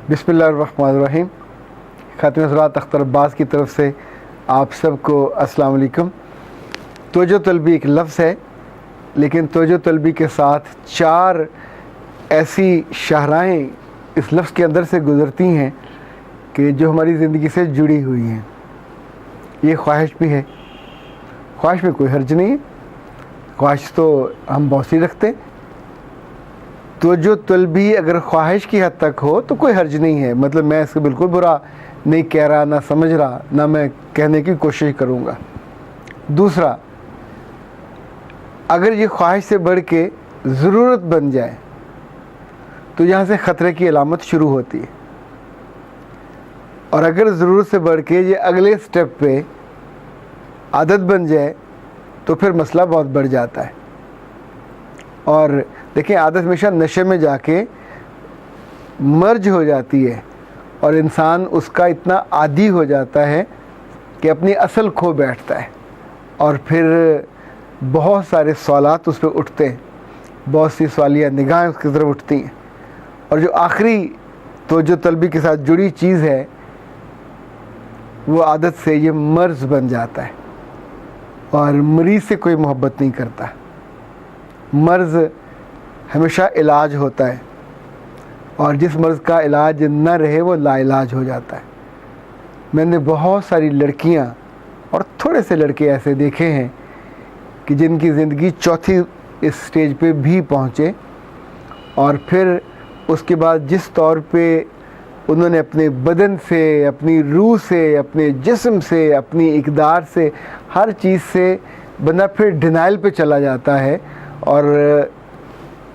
बिस्मिल्लाहिर्रहमानिर्रहीम। खातिन सलात अख्तर अब्बास की तरफ से आप सबको अस्सलाम वालेकुम। तवज्जो तलबी एक लफ्ज़ है, लेकिन तवज्जो तलबी के साथ चार ऐसी शाहराएँ इस लफ्ज़ के अंदर से गुज़रती हैं कि जो हमारी ज़िंदगी से जुड़ी हुई हैं। ये ख्वाहिश भी है, ख्वाहिश में कोई हर्ज नहीं है, ख्वाहिश तो हम बहुत सी रखते हैं। तो जो तलबी अगर ख्वाहिश की हद तक हो तो कोई हर्ज नहीं है। मतलब मैं इसको बिल्कुल बुरा नहीं कह रहा, ना समझ रहा, ना मैं कहने की कोशिश करूँगा। दूसरा, अगर ये ख्वाहिश से बढ़ के ज़रूरत बन जाए तो यहाँ से ख़तरे की अलामत शुरू होती है। और अगर ज़रूरत से बढ़ के ये अगले स्टेप पे आदत बन जाए तो फिर मसला बहुत बढ़ जाता है। और देखिए, आदत हमेशा नशे में जाके मर्ज हो जाती है और इंसान उसका इतना आदी हो जाता है कि अपनी असल खो बैठता है और फिर बहुत सारे सवालात उस पर उठते हैं, बहुत सी सवालिया निगाहें उसकी तरफ उठती हैं। और जो आखिरी तो जो तलबी के साथ जुड़ी चीज़ है वो आदत से ये मर्ज बन जाता है और मरीज़ से कोई मोहब्बत नहीं करता। मर्ज़ हमेशा इलाज होता है और जिस मर्ज़ का इलाज न रहे वो लाइलाज हो जाता है। मैंने बहुत सारी लड़कियां और थोड़े से लड़के ऐसे देखे हैं कि जिनकी ज़िंदगी चौथी इस स्टेज पे भी पहुँचे और फिर उसके बाद जिस तौर पे उन्होंने अपने बदन से, अपनी रूह से, अपने जिस्म से, अपनी इक़दार से, हर चीज़ से बंदा फिर डिनाइल पे चला जाता है और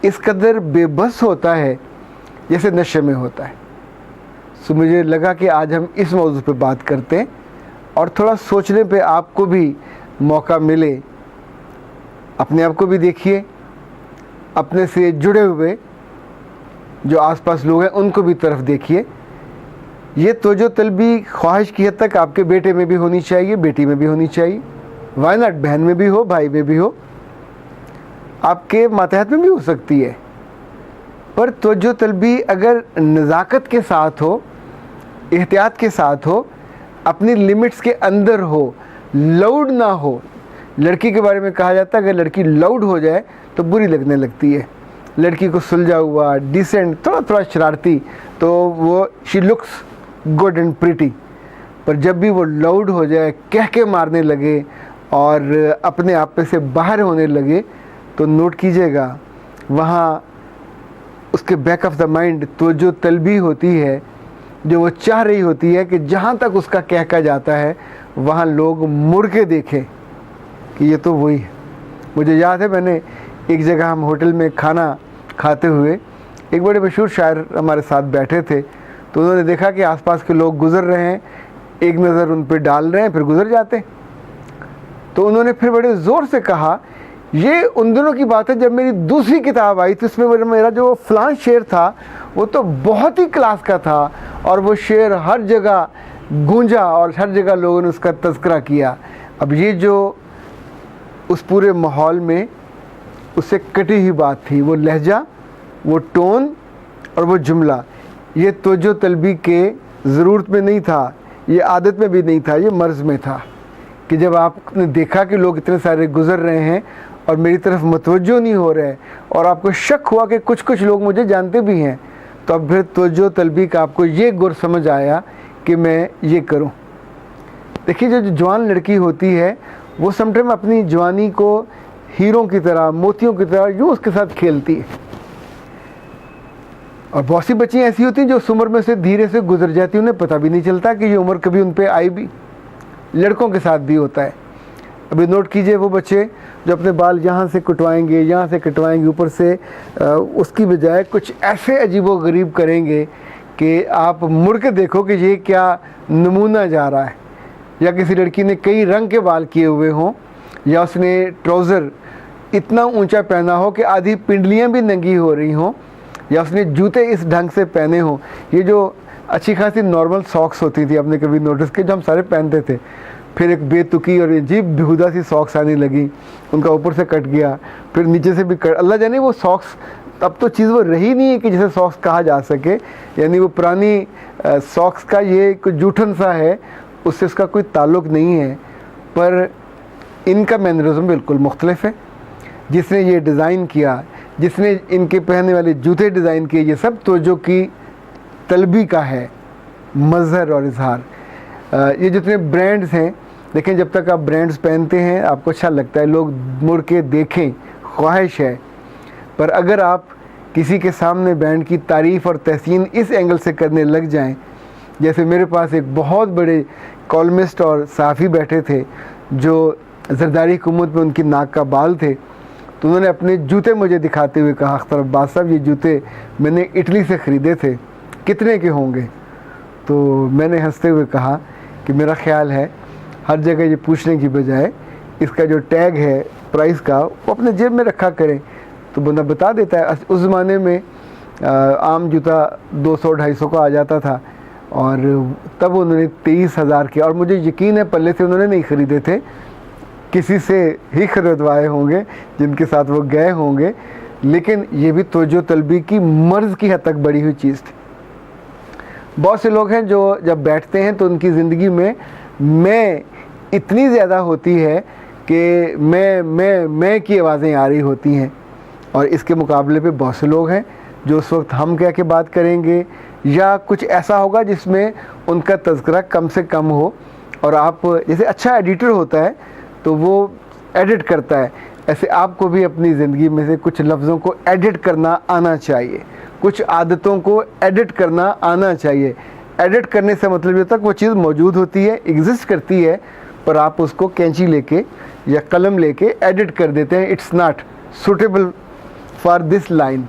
इस कदर बेबस होता है जैसे नशे में होता है। सो मुझे लगा कि आज हम इस मौजू पे बात करते हैं और थोड़ा सोचने पे आपको भी मौका मिले। अपने आप को भी देखिए, अपने से जुड़े हुए जो आसपास लोग हैं उनको भी तरफ देखिए। ये तो जो तलबी ख्वाहिश की हद तक आपके बेटे में भी होनी चाहिए, बेटी में भी होनी चाहिए, वाई नॉट, बहन में भी हो, भाई में भी हो, आपके मातहत में भी हो सकती है। पर तवज्जो तलबी अगर नज़ाकत के साथ हो, एहतियात के साथ हो, अपनी लिमिट्स के अंदर हो, लाउड ना हो। लड़की के बारे में कहा जाता है अगर लड़की लाउड हो जाए तो बुरी लगने लगती है। लड़की को सुलझा हुआ, डिसेंट, थोड़ा थोड़ा शरारती तो वो she looks good and pretty. पर जब भी वो लाउड हो जाए, कह के मारने लगे और अपने आप पे से बाहर होने लगे तो नोट कीजिएगा वहाँ उसके बैक ऑफ द माइंड तो जो तलबी होती है, जो वो चाह रही होती है कि जहाँ तक उसका कहका जाता है वहाँ लोग मुड़ के देखें कि ये तो वही है। मुझे याद है, मैंने एक जगह हम होटल में खाना खाते हुए एक बड़े मशहूर शायर हमारे साथ बैठे थे, तो उन्होंने देखा कि आसपास के लोग गुज़र रहे हैं, एक नज़र उन पर डाल रहे हैं, फिर गुज़र जाते। तो उन्होंने फिर बड़े ज़ोर से कहा, ये उन दिनों की बात है जब मेरी दूसरी किताब आई तो इसमें मेरा जो फ़लाँ शेर था वो तो बहुत ही क्लास का था और वो शेर हर जगह गूंजा और हर जगह लोगों ने उसका तज़किरा किया। अब ये जो उस पूरे माहौल में उससे कटी हुई बात थी, वो लहजा, वो टोन और वो जुमला, ये तवज्जो तलबी के ज़रूरत में नहीं था, ये आदत में भी नहीं था, ये मर्ज़ में था कि जब आपने देखा कि लोग इतने सारे गुज़र रहे हैं और मेरी तरफ मतवज्जो नहीं हो रहे और आपको शक हुआ कि कुछ कुछ लोग मुझे जानते भी हैं, तो अब फिर तवज्जो तलबी का आपको ये गुर समझ आया कि मैं ये करूं। देखिए, जो जवान लड़की होती है वो समटाइम अपनी जवानी को हीरों की तरह, मोतियों की तरह यूँ उसके साथ खेलती है। और बहुत सी बच्चियाँ ऐसी होती हैं जो उस उम्र में से धीरे से गुजर जाती हैं, उन्हें पता भी नहीं चलता कि ये उम्र कभी उन पर आई भी। लड़कों के साथ भी होता है। अभी नोट कीजिए, वो बच्चे जो अपने बाल यहाँ से कटवाएंगे, यहाँ से कटवाएंगे, ऊपर से उसकी बजाय कुछ ऐसे अजीबो गरीब करेंगे कि आप मुड़ के देखो कि ये क्या नमूना जा रहा है। या किसी लड़की ने कई रंग के बाल किए हुए हों, या उसने ट्राउज़र इतना ऊंचा पहना हो कि आधी पिंडलियाँ भी नंगी हो रही हों, या उसने जूते इस ढंग से पहने हों। ये जो अच्छी खासी नॉर्मल सॉक्स होती थी, आपने कभी नोटिस किया, जो हम सारे पहनते थे, फिर एक बेतुकी और अजीब बेहुदा सी सॉक्स आने लगी, उनका ऊपर से कट गया, फिर नीचे से भी कट, अल्लाह जाने वो सॉक्स अब तो चीज़ वो रही नहीं है कि जिसे सॉक्स कहा जा सके, यानी वो पुरानी सॉक्स का ये कुछ जूठन सा है, उससे इसका कोई ताल्लुक़ नहीं है। पर इनका मैनरिज्म बिल्कुल मुख्तलिफ है। जिसने ये डिज़ाइन किया, जिसने इनके पहनने वाले जूते डिज़ाइन किए, ये सब तवज्जो की तलबी का है मज़हर और इजहार। ये जितने ब्रांड्स हैं, देखें जब तक आप ब्रांड्स पहनते हैं आपको अच्छा लगता है, लोग मुड़ के देखें, ख्वाहिश है। पर अगर आप किसी के सामने ब्रांड की तारीफ़ और तहसीन इस एंगल से करने लग जाएं, जैसे मेरे पास एक बहुत बड़े कॉलमिस्ट और सहाफ़ी बैठे थे जो ज़रदारी हुकूमत में उनकी नाक का बाल थे, तो उन्होंने अपने जूते मुझे दिखाते हुए कहा, अख्तर अब्बास साहब ये जूते मैंने इटली से ख़रीदे थे, कितने के होंगे? तो मैंने हंसते हुए कहा कि मेरा ख़्याल है हर जगह ये पूछने की बजाय इसका जो टैग है प्राइस का वो अपने जेब में रखा करें, तो बंदा बता देता है। उस ज़माने में आम जूता 200-250 का आ जाता था और तब उन्होंने 23,000 के, और मुझे यकीन है पल्ले से उन्होंने नहीं ख़रीदे थे, किसी से ही ख़रीदवाए होंगे जिनके साथ वो गए होंगे। लेकिन ये भी तवज्जो तलबी की मर्ज़ की हद तक बढ़ी हुई चीज़ थी। बहुत से लोग हैं जो जब बैठते हैं तो उनकी ज़िंदगी में मैं इतनी ज़्यादा होती है कि मैं की आवाज़ें आ रही होती हैं, और इसके मुकाबले पे बहुत से लोग हैं जो उस वक्त हम कह के बात करेंगे या कुछ ऐसा होगा जिसमें उनका तज़किरा कम से कम हो, और आप जैसे अच्छा एडिटर होता है तो वो एडिट करता है, ऐसे आपको भी अपनी ज़िंदगी में से कुछ लफ्ज़ों को एडिट करना आना चाहिए, कुछ आदतों को एडिट करना आना चाहिए। एडिट करने से मतलब ये तक वो चीज़ मौजूद होती है, एग्जिस्ट करती है, पर आप उसको कैंची लेके या कलम लेके एडिट कर देते हैं। It's not suitable for this line,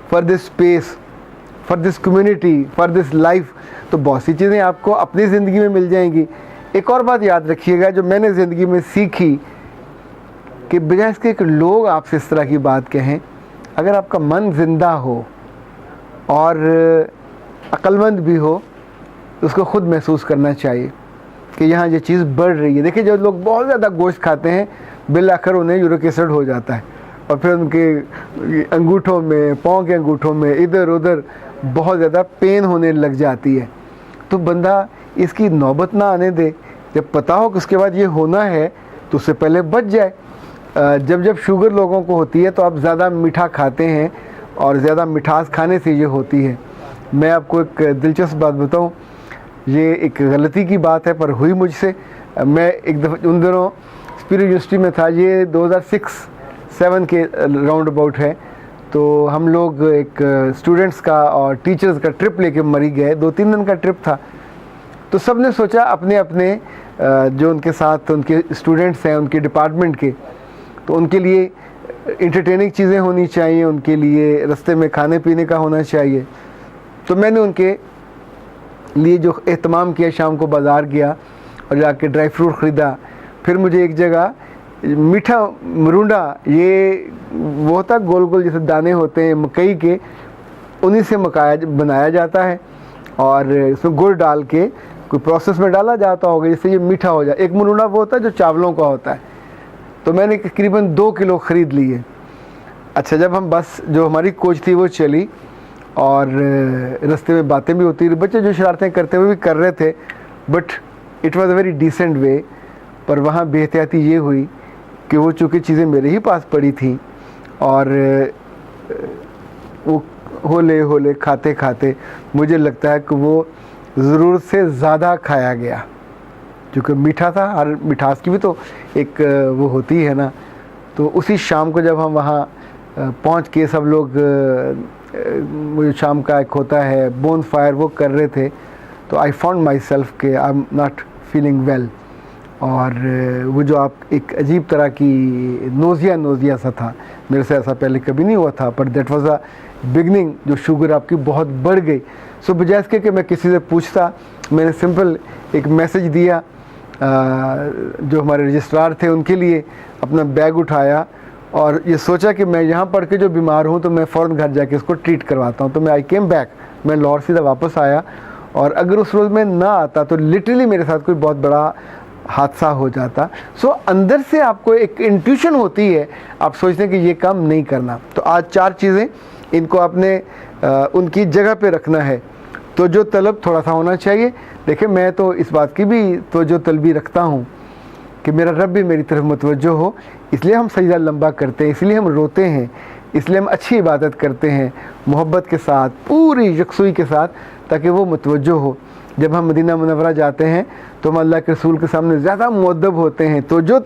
for this space, for this community, for this life. तो बहुत सी चीज़ें आपको अपनी ज़िंदगी में मिल जाएंगी। एक और बात याद रखिएगा जो मैंने ज़िंदगी में सीखी, कि बजाय इसके कि लोग आपसे इस तरह की बात कहें, अगर आपका मन ज़िंदा हो और अक्लमंद भी हो तो उसको ख़ुद महसूस करना चाहिए कि यहाँ ये चीज़ बढ़ रही है। देखिए जो लोग बहुत ज़्यादा गोश्त खाते हैं बिल आखिर उन्हें यूरिक एसिड हो जाता है, और फिर उनके अंगूठों में, पाँव के अंगूठों में इधर उधर बहुत ज़्यादा पेन होने लग जाती है। तो बंदा इसकी नौबत ना आने दे, जब पता हो कि उसके बाद ये होना है तो उससे पहले बच जाए। जब शुगर लोगों को होती है तो आप ज़्यादा मीठा खाते हैं, और ज़्यादा मिठास खाने से ये होती है। मैं आपको एक दिलचस्प बात बताऊं, ये एक गलती की बात है पर हुई मुझसे। मैं एक दफ़ा उन दिनों स्पिरिट यूनिवर्सिटी में था, ये 2006-07 के राउंड अबाउट है, तो हम लोग एक स्टूडेंट्स का और टीचर्स का ट्रिप लेके मरी गए। 2-3 दिन का ट्रिप था। तो सब ने सोचा अपने अपने जो उनके साथ उनके स्टूडेंट्स हैं उनके डिपार्टमेंट के, तो उनके लिए इंटरटेनिंग चीज़ें होनी चाहिए, उनके लिए रास्ते में खाने पीने का होना चाहिए। तो मैंने उनके लिए जो एहतमाम किया, शाम को बाज़ार गया और जाके ड्राई फ्रूट ख़रीदा। फिर मुझे एक जगह मीठा मरूंडा, ये वो होता गोल गोल जैसे दाने होते हैं मकई के, उन्हीं से मकाया बनाया जाता है और इसमें गुड़ डाल के कोई प्रोसेस में डाला जाता होगा जिससे ये मीठा हो जाए। एक मरूंडा वो होता है जो चावलों का होता है। तो मैंने तकरीबन 2 किलो ख़रीद लिए। अच्छा, जब हम बस जो हमारी कोच थी वो चली और रास्ते में बातें भी होती रही, बच्चे जो शरारतें करते हुए भी कर रहे थे, but it was a very decent way. पर वहाँ बेहतियाती ये हुई कि वो चूँकि चीज़ें मेरे ही पास पड़ी थी और वो होले होले खाते खाते मुझे लगता है कि वो ज़रूरत से ज़्यादा खाया गया, क्योंकि मीठा था। हर मिठास की भी तो एक वो होती है ना। तो उसी शाम को जब हम वहाँ पहुँच के सब लोग, मुझे शाम का एक होता है बोन फायर, वो कर रहे थे, तो आई फाउंड माई सेल्फ के I am not feeling well. और वो जो आप एक अजीब तरह की नोज़िया सा था, मेरे से ऐसा पहले कभी नहीं हुआ था, पर दैट वाज अ बिगनिंग, जो शुगर आपकी बहुत बढ़ गई। सो बजाय इसके कि मैं किसी से पूछता, मैंने सिंपल एक मैसेज दिया, जो हमारे रजिस्ट्रार थे उनके लिए, अपना बैग उठाया और ये सोचा कि मैं यहाँ पढ़ के जो बीमार हूँ तो मैं फ़ौरन घर जाके इसको ट्रीट करवाता हूँ। तो मैं आई केम बैक, मैं लाहौर सीधा वापस आया, और अगर उस रोज़ मैं ना आता तो लिटरली मेरे साथ कोई बहुत बड़ा हादसा हो जाता। सो अंदर से आपको एक इंट्यूशन होती है, आप सोचते हैं कि ये काम नहीं करना। तो आज 4 चीज़ें, इनको आपने उनकी जगह पे रखना है। तो जो तलब थोड़ा सा होना चाहिए। देखिए, मैं तो इस बात की भी तो जो तलबी रखता हूँ कि मेरा रब भी मेरी तरफ मुतवज्जो हो, इसलिए हम सजदा लंबा करते हैं, इसलिए हम रोते हैं, इसलिए हम अच्छी इबादत करते हैं मोहब्बत के साथ, पूरी यकसुई के साथ, ताकि वो मुतवज्जो हो। जब हम मदीना मुनव्वरा जाते हैं तो हम अल्लाह के रसूल के सामने ज़्यादा मुअद्दब होते हैं। तो जो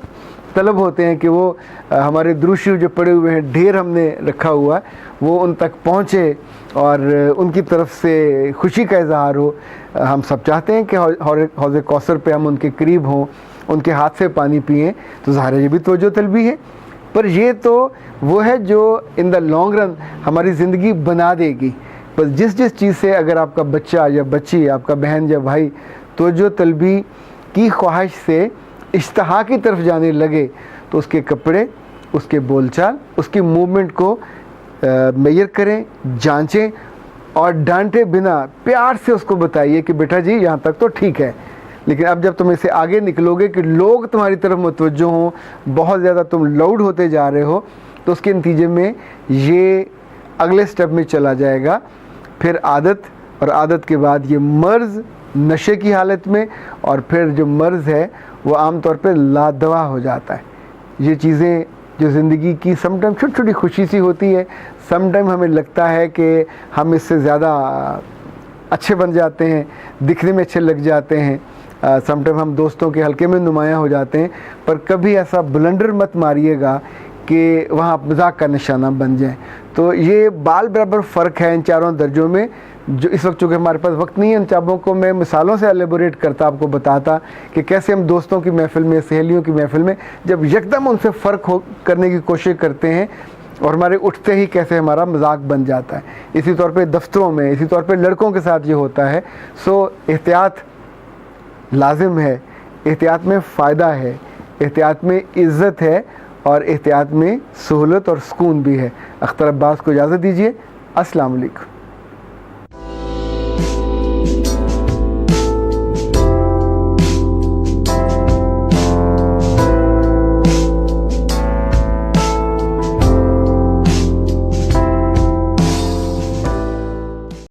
तलब होते हैं कि वो हमारे दुरूशी जो पड़े हुए हैं, ढेर हमने रखा हुआ है, वो उन तक पहुँचे और उनकी तरफ से खुशी का इजहार हो। हम सब चाहते हैं कि हौज़ कौसर पे हम उनके करीब हों, उनके हाथ से पानी पिएं, तो ज़ाहिर है ये भी तवज्जो तलबी है। पर ये तो वो है जो इन द लॉन्ग रन हमारी ज़िंदगी बना देगी। बस जिस चीज़ से अगर आपका बच्चा या बच्ची, आपका बहन या भाई तवज्जो तलबी की ख्वाहिश से इश्तहा की तरफ जाने लगे, तो उसके कपड़े, उसके बोलचाल, उसकी मूवमेंट को मेजर करें, जांचें और डांटे बिना प्यार से उसको बताइए कि बेटा जी यहाँ तक तो ठीक है, लेकिन अब जब तुम इससे आगे निकलोगे कि लोग तुम्हारी तरफ मुतवज्जो हों, बहुत ज़्यादा तुम लाउड होते जा रहे हो, तो उसके नतीजे में ये अगले स्टेप में चला जाएगा। फिर आदत, और आदत के बाद ये मर्ज़ नशे की हालत में, और फिर जो मर्ज़ है वो आम तौर पे लादवा हो जाता है। ये चीज़ें जो ज़िंदगी की समटाइम छोटी छोटी खुशी सी होती है, समटाइम हमें लगता है कि हम इससे ज़्यादा अच्छे बन जाते हैं, दिखने में अच्छे लग जाते हैं, समटाइम हम दोस्तों के हल्के में नुमायाँ हो जाते हैं, पर कभी ऐसा ब्लंडर मत मारिएगा कि वहाँ आप मजाक का निशाना बन जाए। तो ये बाल बराबर फ़र्क है इन चारों दर्जों में। जो इस वक्त चूँकि हमारे पास वक्त नहीं है, इन चाबों को मैं मिसालों से एलेबोरेट करता, आपको बताता कि कैसे हम दोस्तों की महफ़िल में, सहेलियों की महफ़िल में जब यकदम उनसे फ़र्क करने की कोशिश करते हैं और हमारे उठते ही कैसे हमारा मजाक बन जाता है। इसी तौर पे दफ्तरों में, इसी तौर पे लड़कों के साथ ये होता है। सो एहतियात लाजिम है, एहतियात में फ़ायदा है, एहतियात में इज़्ज़त है, और एहतियात में सहूलत और सुकून भी है। अख्तर अब्बास को इजाज़त दीजिए। अस्सलाम वालेकुम।